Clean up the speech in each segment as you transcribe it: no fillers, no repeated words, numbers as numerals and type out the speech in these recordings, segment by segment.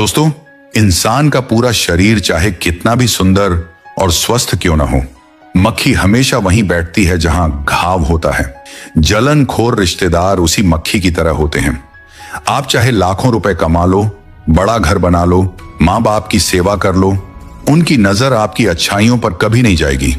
दोस्तों, इंसान का पूरा शरीर चाहे कितना भी सुंदर और स्वस्थ क्यों ना हो, मक्खी हमेशा वहीं बैठती है जहां घाव होता है। जलनखोर रिश्तेदार उसी मक्खी की तरह होते हैं। आप चाहे लाखों रुपए कमा लो, बड़ा घर बना लो, माँ बाप की सेवा कर लो, उनकी नजर आपकी अच्छाइयों पर कभी नहीं जाएगी।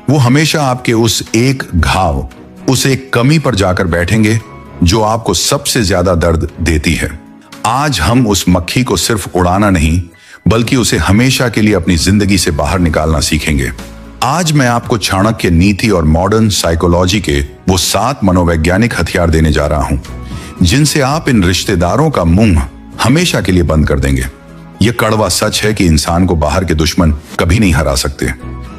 वो हमेशा आपके उस एक घाव, उस एक कमी पर जाकर बैठेंगे जो आपको सबसे ज्यादा दर्द देती है। आज हम उस मक्खी को सिर्फ उड़ाना नहीं, बल्कि उसे हमेशा के लिए अपनी जिंदगी से बाहर निकालना सीखेंगे। आज मैं आपको चाणक्य नीति और मॉडर्न साइकोलॉजी के वो 7 मनोवैज्ञानिक हथियार देने जा रहा हूं, जिनसे आप इन रिश्तेदारों का मुंह हमेशा के लिए बंद कर देंगे। यह कड़वा सच है कि इंसान को बाहर के दुश्मन कभी नहीं हरा सकते।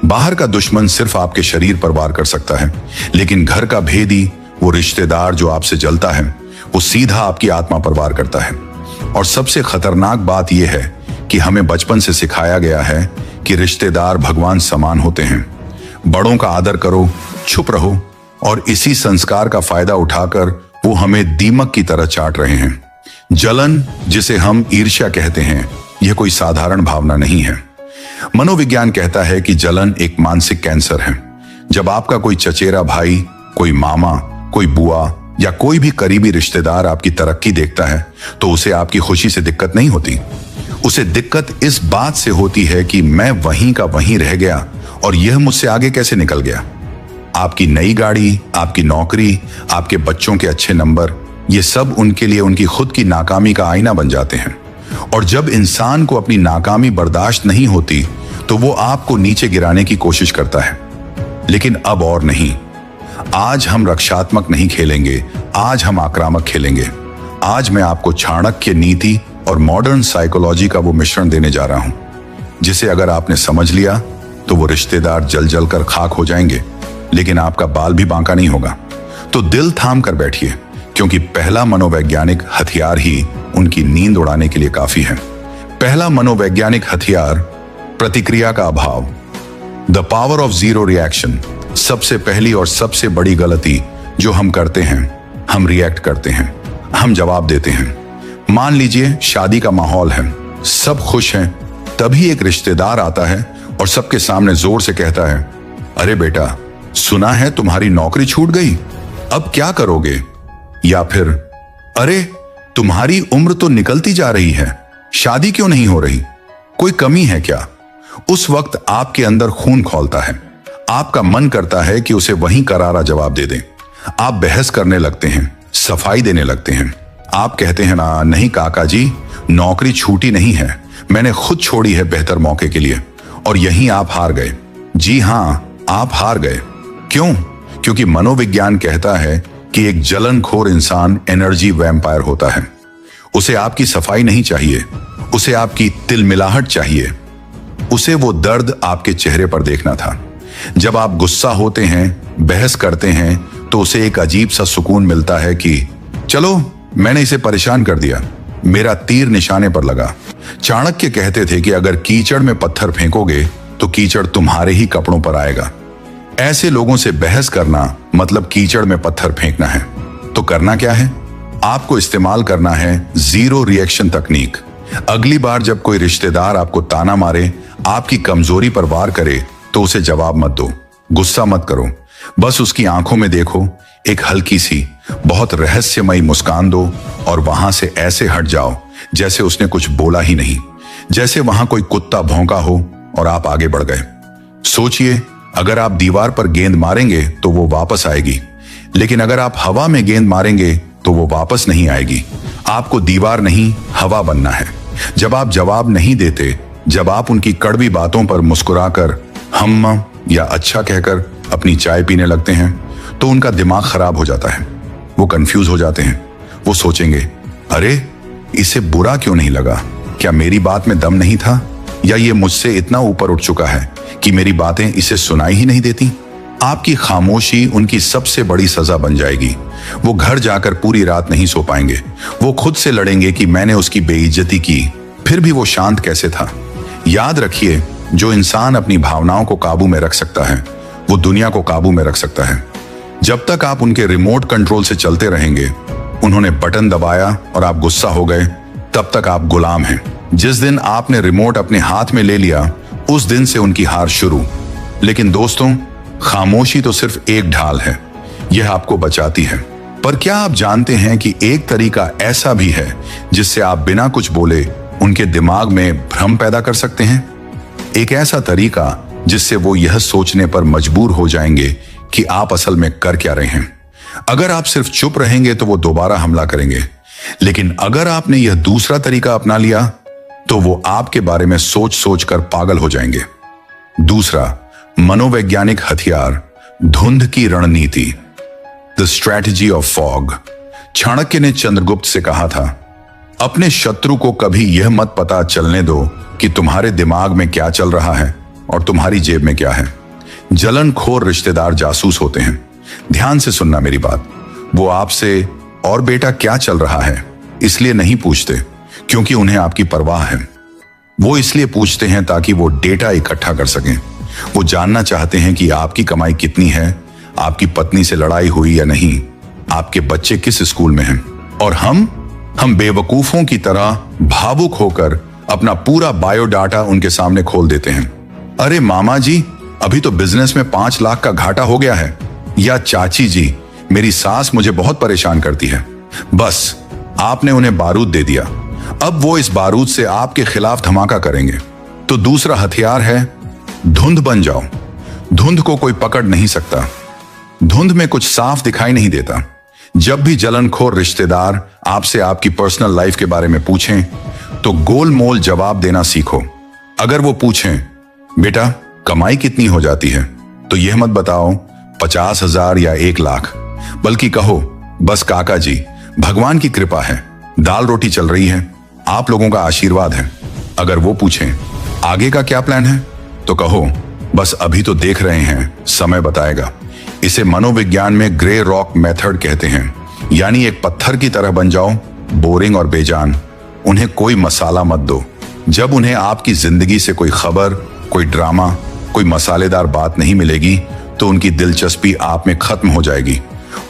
बाहर का दुश्मन सिर्फ आपके शरीर पर वार कर सकता है, लेकिन घर का भेदी, वो रिश्तेदार जो आपसे जलता है, वो सीधा आपकी आत्मा पर वार करता है। और सबसे खतरनाक बात यह है कि हमें बचपन से सिखाया गया है कि रिश्तेदार भगवान समान होते हैं। बड़ों का आदर करो, चुप रहो, और इसी संस्कार का फायदा उठाकर वो हमें दीमक की तरह चाट रहे हैं। जलन, जिसे हम ईर्ष्या कहते हैं, यह कोई साधारण भावना नहीं है। मनोविज्ञान कहता है कि जलन एक मानसिक कैंसर है। जब आपका कोई चचेरा भाई, कोई मामा, कोई बुआ या कोई भी करीबी रिश्तेदार आपकी तरक्की देखता है, तो उसे आपकी खुशी से दिक्कत नहीं होती। उसे दिक्कत इस बात से होती है कि मैं वहीं का वहीं रह गया और यह मुझसे आगे कैसे निकल गया। आपकी नई गाड़ी, आपकी नौकरी, आपके बच्चों के अच्छे नंबर, ये सब उनके लिए उनकी खुद की नाकामी का आईना बन जाते हैं। और जब इंसान को अपनी नाकामी बर्दाश्त नहीं होती, तो वो आपको नीचे गिराने की कोशिश करता है। लेकिन अब और नहीं। आज हम रक्षात्मक नहीं खेलेंगे, आज हम आक्रामक खेलेंगे। आज मैं आपको चाणक्य नीति और मॉडर्न साइकोलॉजी का वो मिश्रण देने जा रहा हूं, जिसे अगर आपने समझ लिया तो वो रिश्तेदार जल जल कर खाक हो जाएंगे, लेकिन आपका बाल भी बांका नहीं होगा। तो दिल थाम कर बैठिए, क्योंकि पहला मनोवैज्ञानिक हथियार ही उनकी नींद उड़ाने के लिए काफी है। पहला मनोवैज्ञानिक हथियार, प्रतिक्रिया का अभाव, the power of zero reaction. सबसे पहली और सबसे बड़ी गलती जो हम करते हैं, हम रिएक्ट करते हैं, हम जवाब देते हैं। मान लीजिए शादी का माहौल है, सब खुश हैं, तभी एक रिश्तेदार आता है और सबके सामने जोर से कहता है, अरे बेटा, सुना है तुम्हारी नौकरी छूट गई, अब क्या करोगे? या फिर, अरे तुम्हारी उम्र तो निकलती जा रही है, शादी क्यों नहीं हो रही, कोई कमी है क्या? उस वक्त आपके अंदर खून खौलता है। आपका मन करता है कि उसे वहीं करारा जवाब दे दें। आप बहस करने लगते हैं, सफाई देने लगते हैं। आप कहते हैं ना, नहीं काका जी, नौकरी छूटी नहीं है, मैंने खुद छोड़ी है बेहतर मौके के लिए। और यहीं आप हार गए। जी हां, आप हार गए। क्यों? क्योंकि मनोविज्ञान कहता है कि एक जलनखोर इंसान एनर्जी वैम्पायर होता है। उसे आपकी सफाई नहीं चाहिए, उसे आपकी तिलमिलाहट चाहिए। उसे वो दर्द आपके चेहरे पर देखना था। जब आप गुस्सा होते हैं, बहस करते हैं, तो उसे एक अजीब सा सुकून मिलता है कि चलो, मैंने इसे परेशान कर दिया, मेरा तीर निशाने पर लगा। चाणक्य कहते थे कि अगर कीचड़ में पत्थर फेंकोगे तो कीचड़ तुम्हारे ही कपड़ों पर आएगा। ऐसे लोगों से बहस करना मतलब कीचड़ में पत्थर फेंकना है। तो करना क्या है? आपको इस्तेमाल करना है जीरो रिएक्शन तकनीक। अगली बार जब कोई रिश्तेदार आपको ताना मारे, आपकी कमजोरी पर वार करे, तो उसे जवाब मत दो, गुस्सा मत करो। बस उसकी आंखों में देखो, एक हल्की सी, बहुत रहस्यमयी मुस्कान दो और वहां से ऐसे हट जाओ जैसे उसने कुछ बोला ही नहीं, जैसे वहां कोई कुत्ता भौंका हो और आप आगे बढ़ गए। सोचिए, अगर आप दीवार पर गेंद मारेंगे तो वो वापस आएगी, लेकिन अगर आप हवा में गेंद मारेंगे तो वो वापस नहीं आएगी। आपको दीवार नहीं, हवा बनना है। जब आप जवाब नहीं देते, जब आप उनकी कड़वी बातों पर मुस्कुराकर हम या अच्छा कहकर अपनी चाय पीने लगते हैं, तो उनका दिमाग खराब हो जाता है। वो कंफ्यूज हो जाते हैं। वो सोचेंगे, अरे इसे बुरा क्यों नहीं लगा? क्या मेरी बात में दम नहीं था? या ये मुझसे इतना ऊपर उठ चुका है कि मेरी बातें इसे सुनाई ही नहीं देती? आपकी खामोशी उनकी सबसे बड़ी सजा बन जाएगी। वो घर जाकर पूरी रात नहीं सो पाएंगे। वो खुद से लड़ेंगे कि मैंने उसकी बेइज्जती की, फिर भी वो शांत कैसे था। याद रखिए, जो इंसान अपनी भावनाओं को काबू में रख सकता है, वो दुनिया को काबू में रख सकता है। जब तक आप उनके रिमोट कंट्रोल से चलते रहेंगे, उन्होंने बटन दबाया और आप गुस्सा हो गए, तब तक आप गुलाम हैं। जिस दिन आपने रिमोट अपने हाथ में ले लिया, उस दिन से उनकी हार शुरू। लेकिन दोस्तों, खामोशी तो सिर्फ एक ढाल है, यह आपको बचाती है। पर क्या आप जानते हैं कि एक तरीका ऐसा भी है जिससे आप बिना कुछ बोले उनके दिमाग में भ्रम पैदा कर सकते हैं? एक ऐसा तरीका जिससे वो यह सोचने पर मजबूर हो जाएंगे कि आप असल में कर क्या रहे हैं। अगर आप सिर्फ चुप रहेंगे तो वो दोबारा हमला करेंगे, लेकिन अगर आपने यह दूसरा तरीका अपना लिया तो वो आपके बारे में सोच सोच कर पागल हो जाएंगे। दूसरा मनोवैज्ञानिक हथियार, धुंध की रणनीति, the strategy of fog. Chanakya ने चंद्रगुप्त से कहा था, अपने शत्रु को कभी यह मत पता चलने दो कि तुम्हारे दिमाग में क्या चल रहा है और तुम्हारी जेब में क्या है। जलनखोर रिश्तेदार जासूस होते हैं। ध्यान से सुनना मेरी बात। वो आपसे और बेटा क्या चल रहा है इसलिए नहीं पूछते क्योंकि उन्हें आपकी परवाह है। वो इसलिए पूछते हैं ताकि वो डेटा इकट्ठा कर सकें। वो जानना चाहते हैं कि आपकी कमाई कितनी है, आपकी पत्नी से लड़ाई हुई या नहीं, आपके बच्चे किस स्कूल में हैं। और हम बेवकूफों की तरह भावुक होकर अपना पूरा बायोडाटा उनके सामने खोल देते हैं। अरे मामा जी, अभी तो बिजनेस में 5 लाख का घाटा हो गया है। या चाची जी, मेरी सास मुझे बहुत परेशान करती है। बस आपने उन्हें बारूद दे दिया, अब वो इस बारूद से आपके खिलाफ धमाका करेंगे। तो दूसरा हथियार है धुंध बन जाओ। धुंध को कोई पकड़ नहीं सकता। धुंध में कुछ साफ दिखाई नहीं देता। जब भी जलनखोर रिश्तेदार आपसे आपकी पर्सनल लाइफ के बारे में पूछें तो गोलमोल जवाब देना सीखो। अगर वो पूछें, बेटा कमाई कितनी हो जाती है, तो यह मत बताओ 50,000 या 1 लाख, बल्कि कहो, बस काका जी, भगवान की कृपा है, दाल रोटी चल रही है, आप लोगों का आशीर्वाद है। अगर वो पूछें, आगे का क्या प्लान है, तो कहो, बस अभी तो देख रहे हैं, समय बताएगा। इसे मनोविज्ञान में ग्रे रॉक मेथड कहते हैं, यानी एक पत्थर की तरह बन जाओ, बोरिंग और बेजान। उन्हें कोई मसाला मत दो। जब उन्हें आपकी जिंदगी से कोई खबर, कोई ड्रामा, कोई मसालेदार बात नहीं मिलेगी तो उनकी दिलचस्पी आप में खत्म हो जाएगी।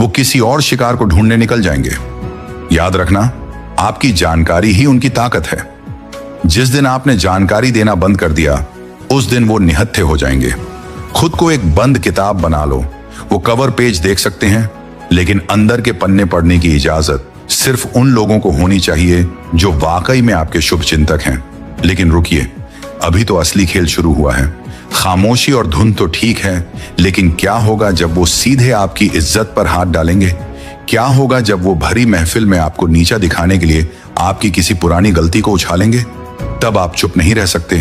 वो किसी और शिकार को ढूंढने निकल जाएंगे। याद रखना, आपकी जानकारी ही उनकी ताकत है। जिस दिन आपने जानकारी देना बंद कर दिया, उस दिन वो निहत्थे हो जाएंगे। खुद को एक बंद किताब बना लो। वो कवर पेज देख सकते हैं, लेकिन अंदर के पन्ने पढ़ने की इजाजत सिर्फ उन लोगों को होनी चाहिए जो वाकई में आपके शुभ चिंतक हैं। लेकिन रुकिए, अभी तो असली खेल शुरू हुआ है। खामोशी और धुंध तो ठीक है, लेकिन क्या होगा जब वो सीधे आपकी इज्जत पर हाथ डालेंगे? क्या होगा जब वो भरी महफिल में आपको नीचा दिखाने के लिए आपकी किसी पुरानी गलती को उछालेंगे? तब आप चुप नहीं रह सकते।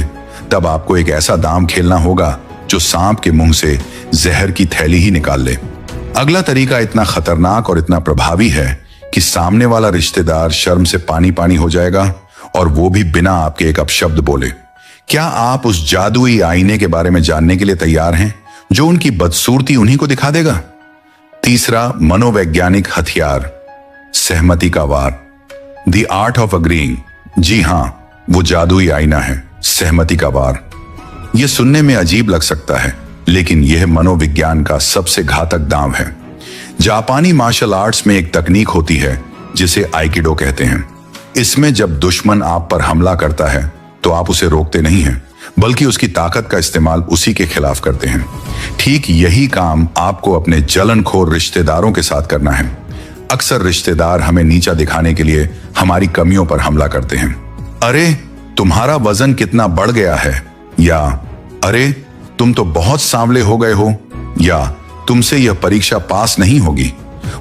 तब आपको एक ऐसा दांव खेलना होगा जो सांप के मुंह से जहर की थैली ही निकाल ले। अगला तरीका इतना खतरनाक और इतना प्रभावी है कि सामने वाला रिश्तेदार शर्म से पानी पानी हो जाएगा, और वो भी बिना आपके एक अपशब्द बोले। क्या आप उस जादुई आईने के बारे में जानने के लिए तैयार हैं जो उनकी बदसूरती उन्हीं को दिखा देगा? तीसरा मनोवैज्ञानिक हथियार, सहमति का वार, द आर्ट ऑफ अग्रीइंग। जी हां, वो जादुई आईना है, सहमति का वार। यह सुनने में अजीब लग सकता है, लेकिन यह मनोविज्ञान का सबसे घातक दांव है। जापानी मार्शल आर्ट्स में एक तकनीक होती है जिसे आइकिडो कहते हैं। इसमें जब दुश्मन आप पर हमला करता है तो आप उसे रोकते नहीं हैं, बल्कि उसकी ताकत का इस्तेमाल उसी के खिलाफ करते हैं। ठीक यही काम आपको अपने जलनखोर रिश्तेदारों के साथ करना है। अक्सर रिश्तेदार हमें नीचा दिखाने के लिए हमारी कमियों पर हमला करते हैं। अरे तुम्हारा वजन कितना बढ़ गया है, या अरे तुम तो बहुत सांवले हो गए हो, या तुमसे यह परीक्षा पास नहीं होगी।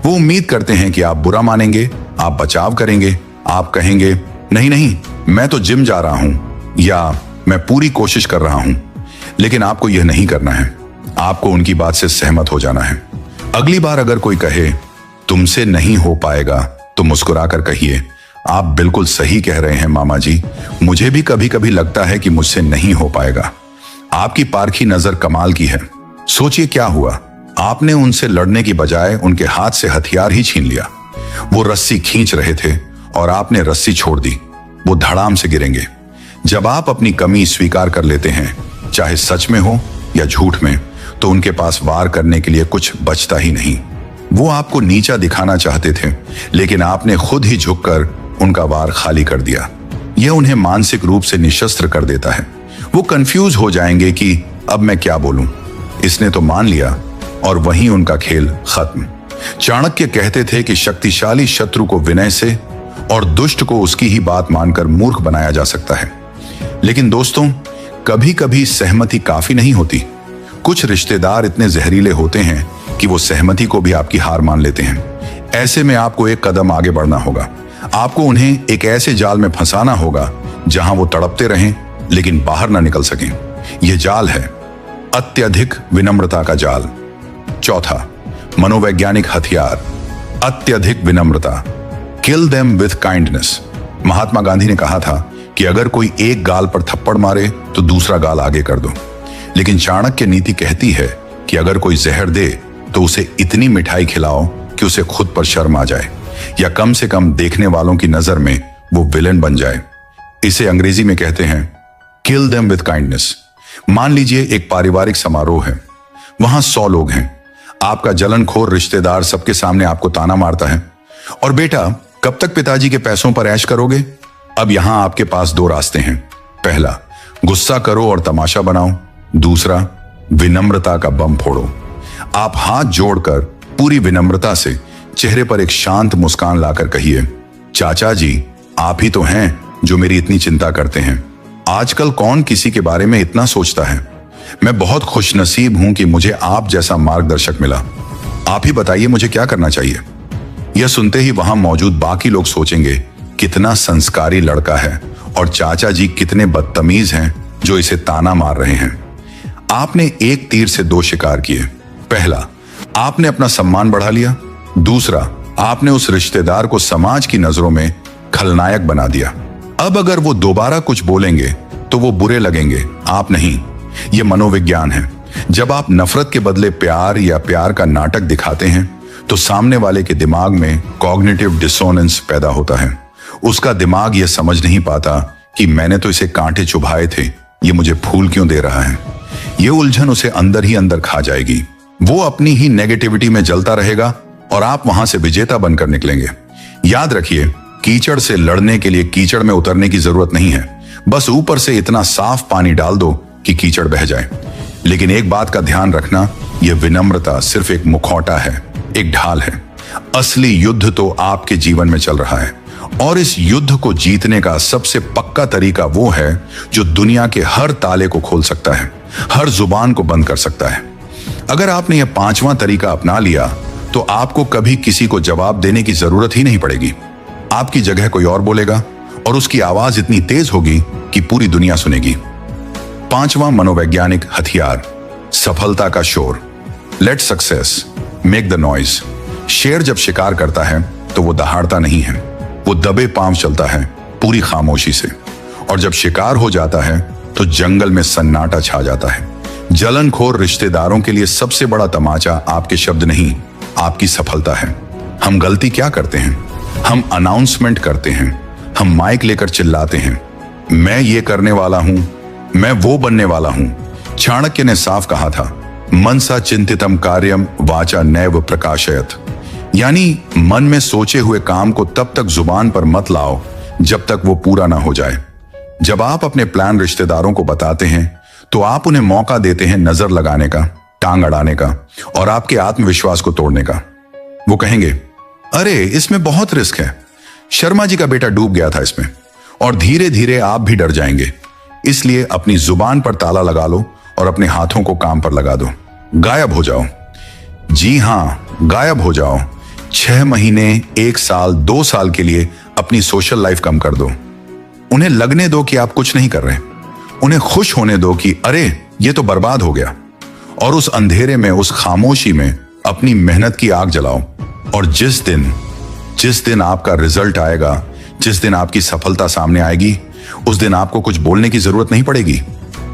वो उम्मीद करते हैं कि आप बुरा मानेंगे, आप बचाव करेंगे, आप कहेंगे नहीं नहीं मैं तो जिम जा रहा हूं, या मैं पूरी कोशिश कर रहा हूं। लेकिन आपको यह नहीं करना है। आपको उनकी बात से सहमत हो जाना है। अगली बार अगर कोई कहे तुमसे नहीं हो पाएगा, तो मुस्कुराकर कहिए, आप बिल्कुल सही कह रहे हैं मामा जी, मुझे भी कभी कभी लगता है कि मुझसे नहीं हो पाएगा। आपकी पारखी नजर कमाल की है। सोचिए क्या हुआ, आपने उनसे लड़ने की बजाय उनके हाथ से हथियार ही छीन लिया। वो रस्सी खींच रहे थे और आपने रस्सी छोड़ दी। वो धड़ाम से गिरेंगे। जब आप अपनी कमी स्वीकार कर लेते हैं, चाहे सच में हो या झूठ में, तो उनके पास वार करने के लिए कुछ बचता ही नहीं। वो आपको नीचा दिखाना चाहते थे, लेकिन आपने खुद ही झुककर उनका वार खाली कर दिया। यह उन्हें मानसिक रूप से निशस्त्र कर देता है। वो कंफ्यूज हो जाएंगे कि अब मैं क्या बोलूं। इसने तो मान लिया और वहीं उनका खेल खत्म। चाणक्य कहते थे कि शक्तिशाली शत्रु को विनय से और दुष्ट को उसकी ही बात मानकर मूर्ख बनाया जा सकता है। लेकिन दोस्तों, कभी कभी सहमति काफी नहीं होती। कुछ रिश्तेदार इतने जहरीले होते हैं कि वो सहमति को भी आपकी हार मान लेते हैं। ऐसे में आपको एक कदम आगे बढ़ना होगा। आपको उन्हें एक ऐसे जाल में फंसाना होगा जहां वो तड़पते रहें लेकिन बाहर ना निकल सकें। यह जाल है अत्यधिक विनम्रता का जाल। चौथा, मनोवैज्ञानिक हथियार, अत्यधिक विनम्रता। Kill them with kindness. Mahatma Gandhi ने कहा था कि अगर कोई एक गाल पर थप्पड़ मारे तो दूसरा गाल आगे कर दो। लेकिन चाणक्य नीति कहती है कि अगर कोई जहर दे तो उसे इतनी मिठाई खिलाओ कि उसे खुद पर शर्म आ जाए, या कम से कम देखने वालों की नजर में वो विलेन बन जाए। इसे अंग्रेजी में कहते हैं किल देम विथ काइंडनेस। मान लीजिए एक पारिवारिक समारोह है, वहां 100 लोग हैं। आपका जलनखोर रिश्तेदार सबके सामने आपको ताना मारता है, और बेटा कब तक पिताजी के पैसों पर ऐश करोगे? अब यहां आपके पास 2 रास्ते हैं। पहला, गुस्सा करो और तमाशा बनाओ। दूसरा, विनम्रता का बम फोड़ो। आप हाथ जोड़कर पूरी विनम्रता से चेहरे पर एक शांत मुस्कान लाकर कहिए, चाचा जी आप ही तो हैं जो मेरी इतनी चिंता करते हैं। आजकल कौन किसी के बारे में इतना सोचता है। मैं बहुत खुशनसीब हूं कि मुझे आप जैसा मार्गदर्शक मिला। आप ही बताइए मुझे क्या करना चाहिए। यह सुनते ही वहां मौजूद बाकी लोग सोचेंगे कितना संस्कारी लड़का है और चाचा जी कितने बदतमीज हैं जो इसे ताना मार रहे हैं। आपने एक तीर से 2 शिकार किए। पहला, आपने अपना सम्मान बढ़ा लिया। दूसरा, आपने उस रिश्तेदार को समाज की नजरों में खलनायक बना दिया। अब अगर वो दोबारा कुछ बोलेंगे तो वो बुरे लगेंगे, आप नहीं। ये मनोविज्ञान है। जब आप नफरत के बदले प्यार या प्यार का नाटक दिखाते हैं तो सामने वाले के दिमाग में कॉग्निटिव डिसोनेंस पैदा होता है। उसका दिमाग यह समझ नहीं पाता कि मैंने तो इसे कांटे चुभाए थे, ये मुझे फूल क्यों दे रहा है। ये उलझन उसे अंदर ही अंदर खा जाएगी। वो अपनी ही नेगेटिविटी में जलता रहेगा और आप वहां से विजेता बनकर निकलेंगे। याद रखिए, कीचड़ से लड़ने के लिए कीचड़ में उतरने की जरूरत नहीं है। बस ऊपर से इतना साफ पानी डाल दो कि कीचड़ बह जाए। लेकिन एक बात का ध्यान रखना, यह विनम्रता सिर्फ एक मुखौटा है, एक ढाल है। असली युद्ध तो आपके जीवन में चल रहा है, और इस युद्ध को जीतने का सबसे पक्का तरीका वो है जो दुनिया के हर ताले को खोल सकता है, हर जुबान को बंद कर सकता है। अगर आपने यह 5वां तरीका अपना लिया तो आपको कभी किसी को जवाब देने की जरूरत ही नहीं पड़ेगी। आपकी जगह कोई और बोलेगा और उसकी आवाज इतनी तेज होगी कि पूरी दुनिया सुनेगी। 5वां मनोवैज्ञानिक हथियार, सफलता का शोर। Let success make the noise. शेर जब शिकार करता है तो वो दहाड़ता नहीं है, वो दबे पांव चलता है पूरी खामोशी से। और जब शिकार हो जाता है तो जंगल में सन्नाटा छा जाता है। जलनखोर रिश्तेदारों के लिए सबसे बड़ा तमाचा आपके शब्द नहीं, आपकी सफलता है। हम गलती क्या करते हैं? हम अनाउंसमेंट करते हैं, हम माइक लेकर चिल्लाते हैं, मैं ये करने वाला हूं, मैं वो बनने वाला हूं। चाणक्य ने साफ कहा था, मनसा चिंतितम कार्यम वाचा नैव प्रकाशयत। यानी मन में सोचे हुए काम को तब तक जुबान पर मत लाओ जब तक वो पूरा ना हो जाए। जब आप अपने प्लान रिश्तेदारों को बताते हैं तो आप उन्हें मौका देते हैं नजर लगाने का, टांग अड़ाने का और आपके आत्मविश्वास को तोड़ने का। वो कहेंगे, अरे इसमें बहुत रिस्क है, शर्मा जी का बेटा डूब गया था इसमें। और धीरे धीरे आप भी डर जाएंगे। इसलिए अपनी जुबान पर ताला लगा लो और अपने हाथों को काम पर लगा दो। गायब हो जाओ। जी हां, गायब हो जाओ। 6 महीने, 1 साल, 2 साल के लिए अपनी सोशल लाइफ कम कर दो। उन्हें लगने दो कि आप कुछ नहीं कर रहे। उन्हें खुश होने दो कि अरे ये तो बर्बाद हो गया। और उस अंधेरे में, उस खामोशी में अपनी मेहनत की आग जलाओ। और जिस दिन आपका रिजल्ट आएगा, जिस दिन आपकी सफलता सामने आएगी, उस दिन आपको कुछ बोलने की जरूरत नहीं पड़ेगी।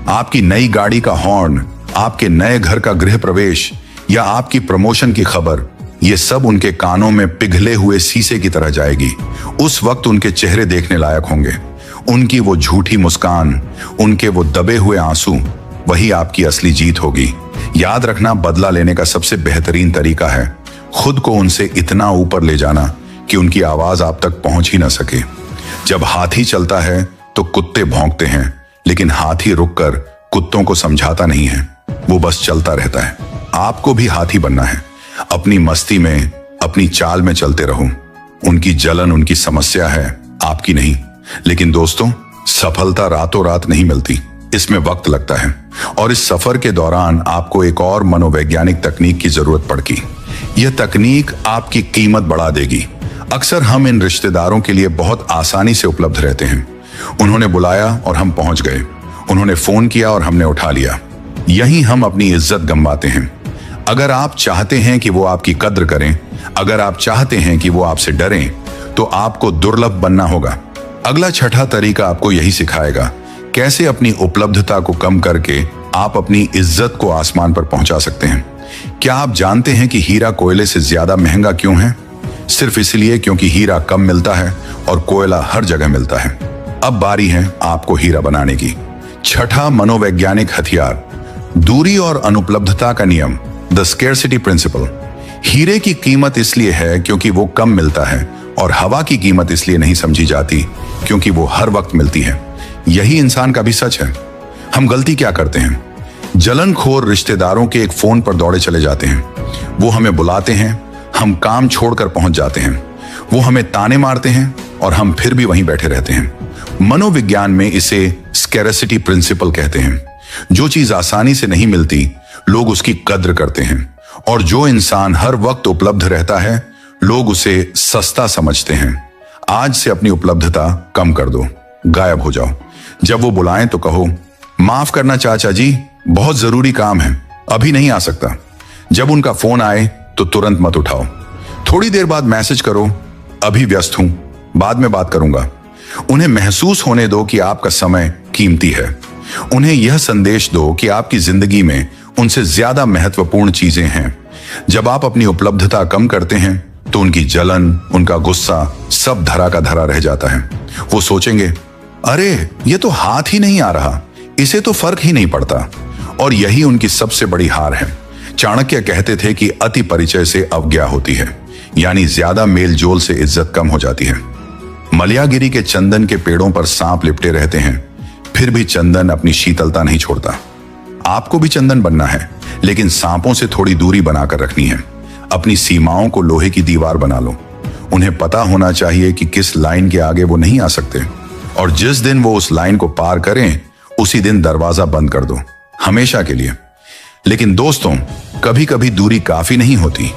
आपकी नई गाड़ी का हॉर्न, आपके नए घर का गृह प्रवेश या आपकी प्रमोशन की खबर, ये सब उनके कानों में पिघले हुए शीशे की तरह जाएगी। उस वक्त उनके चेहरे देखने लायक होंगे। उनकी वो झूठी मुस्कान, उनके वो दबे हुए आंसू, वही आपकी असली जीत होगी। याद रखना, बदला लेने का सबसे बेहतरीन तरीका है खुद को उनसे इतना ऊपर ले जाना कि उनकी आवाज आप तक पहुंच ही ना सके। जब हाथी चलता है तो कुत्ते भौंकते हैं, लेकिन हाथी रुककर कुत्तों को समझाता नहीं है, वो बस चलता रहता है। आपको भी हाथी बनना है। अपनी मस्ती में, अपनी चाल में चलते रहो। उनकी जलन उनकी समस्या है, आपकी नहीं। लेकिन दोस्तों, सफलता रातों रात नहीं मिलती, इसमें वक्त लगता है। और इस सफर के दौरान आपको एक और मनोवैज्ञानिक तकनीक की जरूरत पड़ेगी। यह तकनीक आपकी कीमत बढ़ा देगी। अक्सर हम इन रिश्तेदारों के लिए बहुत आसानी से उपलब्ध रहते हैं। उन्होंने बुलाया और हम पहुंच गए, उन्होंने फोन किया और हमने उठा लिया। यहीं हम अपनी इज्जत गंवाते हैं। अगर आप चाहते हैं कि वो आपकी कद्र करें, अगर आप चाहते हैं कि वो आपसे डरें, तो आपको दुर्लभ बनना होगा। अगला छठा तरीका आपको यही सिखाएगा कैसे अपनी उपलब्धता को कम करके आप अपनी इज्जत को आसमान पर पहुंचा सकते हैं। क्या आप जानते हैं कि हीरा कोयले से ज्यादा महंगा क्यों है? सिर्फ इसलिए क्योंकि हीरा कम मिलता है और कोयला हर जगह मिलता है। अब बारी है आपको हीरा बनाने की। छठा मनोवैज्ञानिक हथियार, दूरी और अनुपलब्धता का नियम, द स्केर्सिटी प्रिंसिपल। हीरे की कीमत इसलिए है क्योंकि वो कम मिलता है, और हवा की कीमत इसलिए नहीं समझी जाती क्योंकि वो हर वक्त मिलती है। यही इंसान का भी सच है। हम गलती क्या करते हैं? जलनखोर रिश्तेदारों के एक फोन पर दौड़े चले जाते हैं। वो हमें बुलाते हैं, हम काम छोड़कर पहुंच जाते हैं। वो हमें ताने मारते हैं और हम फिर भी वहीं बैठे रहते हैं। मनोविज्ञान में इसे स्कैरसिटी प्रिंसिपल कहते हैं। जो चीज आसानी से नहीं मिलती, लोग उसकी कद्र करते हैं, और जो इंसान हर वक्त उपलब्ध रहता है, लोग उसे सस्ता समझते हैं। आज से अपनी उपलब्धता कम कर दो, गायब हो जाओ। जब वो बुलाएं तो कहो, माफ करना चाचा जी, बहुत जरूरी काम है, अभी नहीं आ सकता। जब उनका फोन आए तो तुरंत मत उठाओ। थोड़ी देर बाद मैसेज करो, अभी व्यस्त हूं, बाद में बात करूंगा। उन्हें महसूस होने दो कि आपका समय कीमती है। उन्हें यह संदेश दो कि आपकी जिंदगी में उनसे ज्यादा महत्वपूर्ण चीजें हैं। जब आप अपनी उपलब्धता कम करते हैं तो उनकी जलन, उनका गुस्सा सब धरा का धरा रह जाता है। वो सोचेंगे, अरे ये तो हाथ ही नहीं आ रहा, इसे तो फर्क ही नहीं पड़ता। और यही उनकी सबसे बड़ी हार है। चाणक्य कहते थे कि अति परिचय से अवज्ञा होती है, यानी ज्यादा मेल जोल से इज्जत कम हो जाती है। मलयागिरी के चंदन के पेड़ों पर सांप लिपटे रहते हैं, फिर भी चंदन अपनी शीतलता नहीं छोड़ता। आपको भी चंदन बनना है, लेकिन सांपों से थोड़ी दूरी बनाकर रखनी है। अपनी सीमाओं को लोहे की दीवार बना लो। उन्हें पता होना चाहिए कि किस लाइन के आगे वो नहीं आ सकते, और जिस दिन वो उस लाइन को पार करें, उसी दिन दरवाजा बंद कर दो, हमेशा के लिए। लेकिन दोस्तों, कभी कभी दूरी काफी नहीं होती।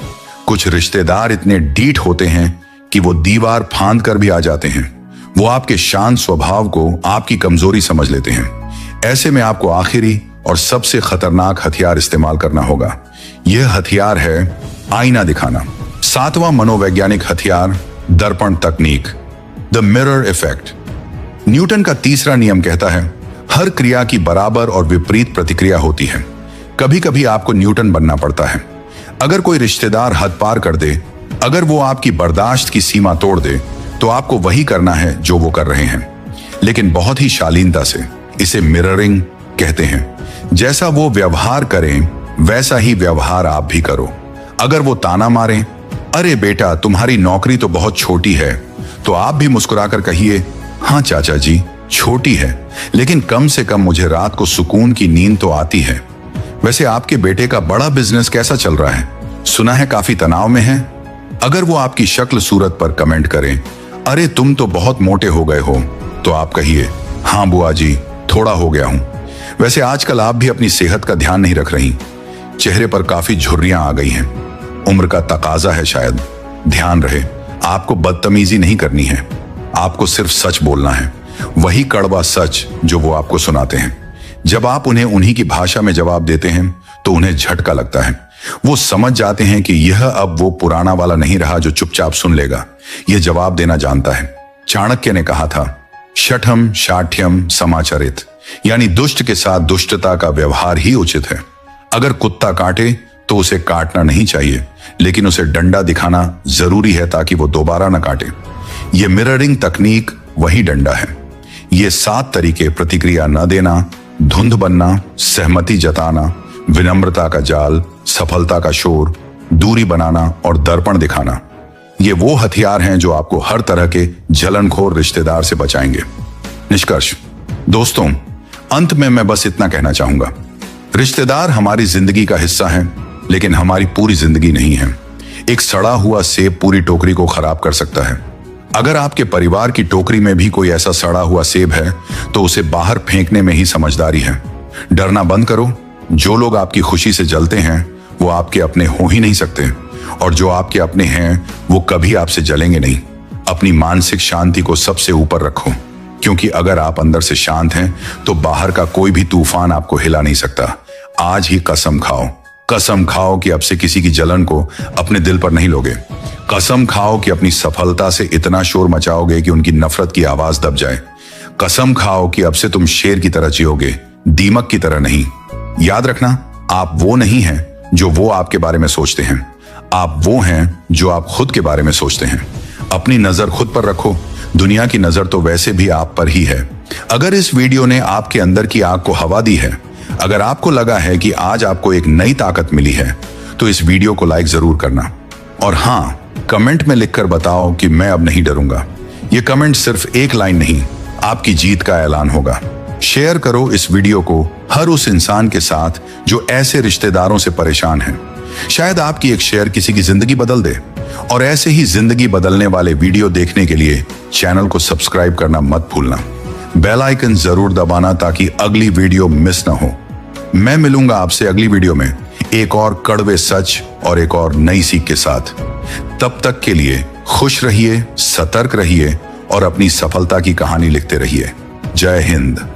कुछ रिश्तेदार इतने डीठ होते हैं कि वो दीवार फांद कर भी आ जाते हैं। वो आपके शांत स्वभाव को आपकी कमजोरी समझ लेते हैं। ऐसे में आपको आखिरी और सबसे खतरनाक हथियार इस्तेमाल करना होगा। यह हथियार है आईना दिखाना। सातवां मनोवैज्ञानिक हथियार, दर्पण तकनीक, द मिरर इफेक्ट। न्यूटन का तीसरा नियम कहता है, हर क्रिया की बराबर और विपरीत प्रतिक्रिया होती है। कभी कभी आपको न्यूटन बनना पड़ता है। अगर कोई रिश्तेदार हद पार कर दे, अगर वो आपकी बर्दाश्त की सीमा तोड़ दे, तो आपको वही करना है जो वो कर रहे हैं, लेकिन बहुत ही शालीनता से। इसे मिररिंग कहते हैं। जैसा वो व्यवहार करें, वैसा ही व्यवहार आप भी करो। अगर वो ताना मारें, अरे बेटा तुम्हारी नौकरी तो बहुत छोटी है, तो आप भी मुस्कुराकर कहिए, हाँ चाचा जी छोटी है, लेकिन कम से कम मुझे रात को सुकून की नींद तो आती है। वैसे आपके बेटे का बड़ा बिजनेस कैसा चल रहा है? सुना है काफी तनाव में है। अगर वो आपकी शक्ल सूरत पर कमेंट करें, अरे तुम तो बहुत मोटे हो गए हो, तो आप कहिए, हाँ बुआ जी थोड़ा हो गया हूं। वैसे आजकल आप भी अपनी सेहत का ध्यान नहीं रख रही। चेहरे पर काफी झुर्रियां आ गई हैं। उम्र का तकाजा है शायद। ध्यान रहे, आपको बदतमीजी नहीं करनी है, आपको सिर्फ सच बोलना है, वही कड़वा सच जो वो आपको सुनाते हैं। जब आप उन्हें उन्हीं की भाषा में जवाब देते हैं तो उन्हें झटका लगता है। वो समझ जाते हैं कि यह अब वो पुराना वाला नहीं रहा जो चुपचाप सुन लेगा, यह जवाब देना जानता है। चाणक्य ने कहा था, शठम शाठ्यम समाचरित, यानी दुष्ट के साथ दुष्टता का व्यवहार ही उचित है। अगर कुत्ता काटे तो उसे काटना नहीं चाहिए, लेकिन उसे डंडा दिखाना जरूरी है ताकि वो दोबारा न काटे। यह मिररिंग तकनीक वही डंडा है। ये 7 तरीके, प्रतिक्रिया न देना, धुंध बनना, सहमति जताना, विनम्रता का जाल, सफलता का शोर, दूरी बनाना और दर्पण दिखाना, ये वो हथियार हैं जो आपको हर तरह के जलनखोर रिश्तेदार से बचाएंगे। निष्कर्ष दोस्तों, अंत में मैं बस इतना कहना चाहूंगा, रिश्तेदार हमारी जिंदगी का हिस्सा हैं, लेकिन हमारी पूरी जिंदगी नहीं है। एक सड़ा हुआ सेब पूरी टोकरी को खराब कर सकता है। अगर आपके परिवार की टोकरी में भी कोई ऐसा सड़ा हुआ सेब है तो उसे बाहर फेंकने में ही समझदारी है। डरना बंद करो। जो लोग आपकी खुशी से जलते हैं वो आपके अपने हो ही नहीं सकते, और जो आपके अपने हैं वो कभी आपसे जलेंगे नहीं। अपनी मानसिक शांति को सबसे ऊपर रखो, क्योंकि अगर आप अंदर से शांत हैं तो बाहर का कोई भी तूफान आपको हिला नहीं सकता। आज ही कसम खाओ कि अब से किसी की जलन को अपने दिल पर नहीं लोगे। कसम खाओ कि अपनी सफलता से इतना शोर मचाओगे कि उनकी नफरत की आवाज दब जाए। कसम खाओ कि अब से तुम शेर की तरह जियोगे, दीमक की तरह नहीं। याद रखना, आप वो नहीं हैं जो वो आपके बारे में सोचते हैं, आप वो हैं जो आप खुद के बारे में सोचते हैं। अपनी नजर खुद पर रखो, दुनिया की नजर तो वैसे भी आप पर ही है। अगर इस वीडियो ने आपके अंदर की आग को हवा दी है, अगर आपको लगा है कि आज आपको एक नई ताकत मिली है, तो इस वीडियो को लाइक जरूर करना। और हाँ, कमेंट में लिखकर बताओ कि मैं अब नहीं डरूंगा। ये कमेंट सिर्फ एक लाइन नहीं, आपकी जीत का ऐलान होगा। शेयर करो इस वीडियो को हर उस इंसान के साथ जो ऐसे रिश्तेदारों से परेशान है। शायद आपकी एक शेयर किसी की जिंदगी बदल दे। और ऐसे ही जिंदगी बदलने वाले वीडियो देखने के लिए चैनल को सब्सक्राइब करना मत भूलना। बेल आइकन जरूर दबाना ताकि अगली वीडियो मिस ना हो। मैं मिलूंगा आपसे अगली वीडियो में एक और कड़वे सच और एक और नई सीख के साथ। तब तक के लिए खुश रहिए, सतर्क रहिए और अपनी सफलता की कहानी लिखते रहिए। जय हिंद।